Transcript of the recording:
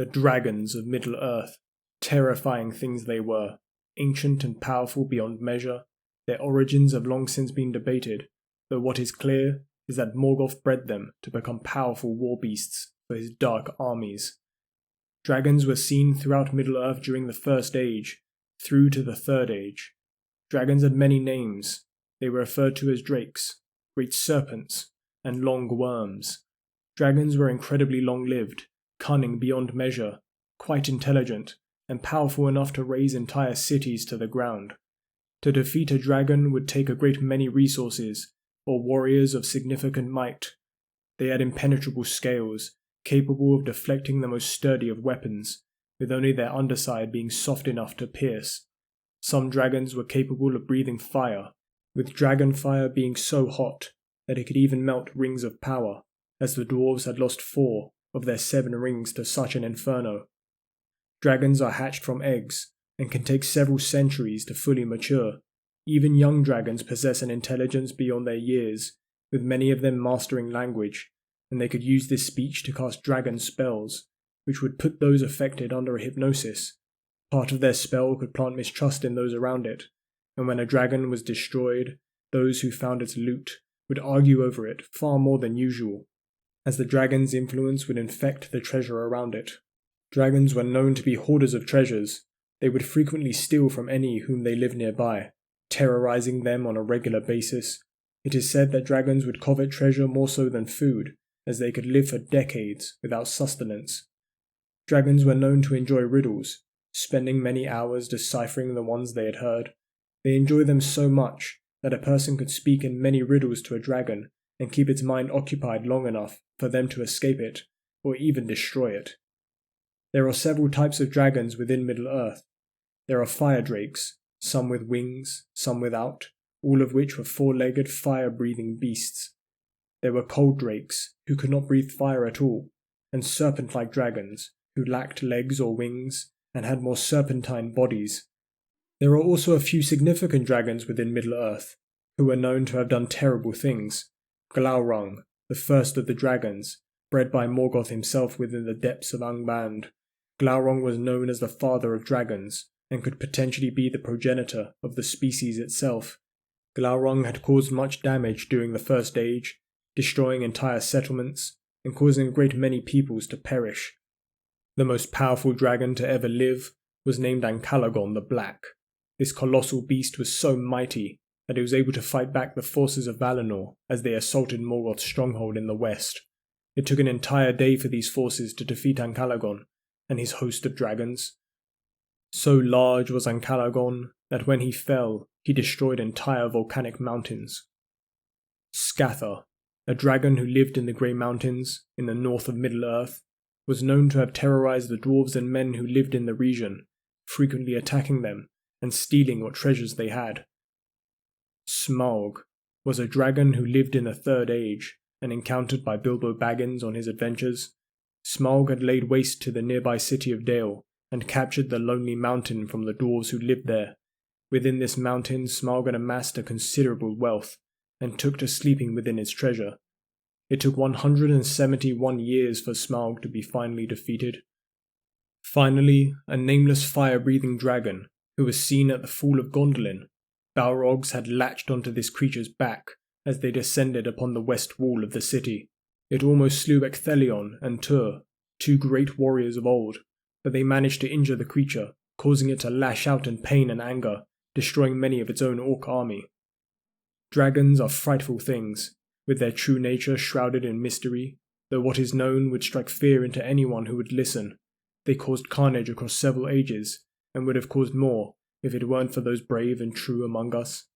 The dragons of Middle-earth. Terrifying things they were, ancient and powerful beyond measure. Their origins have long since been debated, though what is clear is that Morgoth bred them to become powerful war beasts for his dark armies. Dragons were seen throughout Middle-earth during the First Age, through to the Third Age. Dragons had many names. They were referred to as drakes, great serpents, and long worms. Dragons were incredibly long-lived, cunning beyond measure, quite intelligent, and powerful enough to raze entire cities to the ground. To defeat a dragon would take a great many resources, or warriors of significant might. They had impenetrable scales, capable of deflecting the most sturdy of weapons, with only their underside being soft enough to pierce. Some dragons were capable of breathing fire, with dragon fire being so hot that it could even melt rings of power, as the dwarves had lost 4 of their 7 rings to such an inferno. Dragons are hatched from eggs, and can take several centuries to fully mature. Even young dragons possess an intelligence beyond their years, with many of them mastering language, and they could use this speech to cast dragon spells, which would put those affected under a hypnosis. Part of their spell could plant mistrust in those around it, and when a dragon was destroyed, those who found its loot would argue over it far more than usual, as the dragon's influence would infect the treasure around it. Dragons were known to be hoarders of treasures. They would frequently steal from any whom they lived nearby, terrorizing them on a regular basis. It is said that dragons would covet treasure more so than food, as they could live for decades without sustenance. Dragons were known to enjoy riddles, spending many hours deciphering the ones they had heard. They enjoy them so much that a person could speak in many riddles to a dragon and keep its mind occupied long enough for them to escape it, or even destroy it. There are several types of dragons within Middle-earth. There are fire drakes, some with wings, some without, all of which were 4-legged fire-breathing beasts. There were cold drakes, who could not breathe fire at all, and serpent-like dragons, who lacked legs or wings, and had more serpentine bodies. There are also a few significant dragons within Middle-earth, who are known to have done terrible things. Glaurung, the first of the dragons, bred by Morgoth himself within the depths of Angband. Glaurung was known as the father of dragons, and could potentially be the progenitor of the species itself. Glaurung had caused much damage during the First Age, destroying entire settlements, and causing a great many peoples to perish. The most powerful dragon to ever live was named Ancalagon the Black. This colossal beast was so mighty that it was able to fight back the forces of Valinor as they assaulted Morgoth's stronghold in the west. It took an entire day for these forces to defeat Ancalagon and his host of dragons. So large was Ancalagon that when he fell, he destroyed entire volcanic mountains. Scatha, a dragon who lived in the Grey Mountains in the north of Middle-earth, was known to have terrorized the dwarves and men who lived in the region, frequently attacking them and stealing what treasures they had. Smaug was a dragon who lived in the Third Age and encountered by Bilbo Baggins on his adventures. Smaug had laid waste to the nearby city of Dale and captured the Lonely Mountain from the dwarves who lived there. Within this mountain, Smaug had amassed a considerable wealth and took to sleeping within its treasure. It took 171 years for Smaug to be finally defeated. Finally, a nameless fire-breathing dragon, who was seen at the fall of Gondolin. Balrogs had latched onto this creature's back as they descended upon the west wall of the city. It almost slew Ecthelion and Tur, 2 great warriors of old, but they managed to injure the creature, causing it to lash out in pain and anger, destroying many of its own orc army. Dragons are frightful things, with their true nature shrouded in mystery, though what is known would strike fear into anyone who would listen. They caused carnage across several ages, and would have caused more if it weren't for those brave and true among us.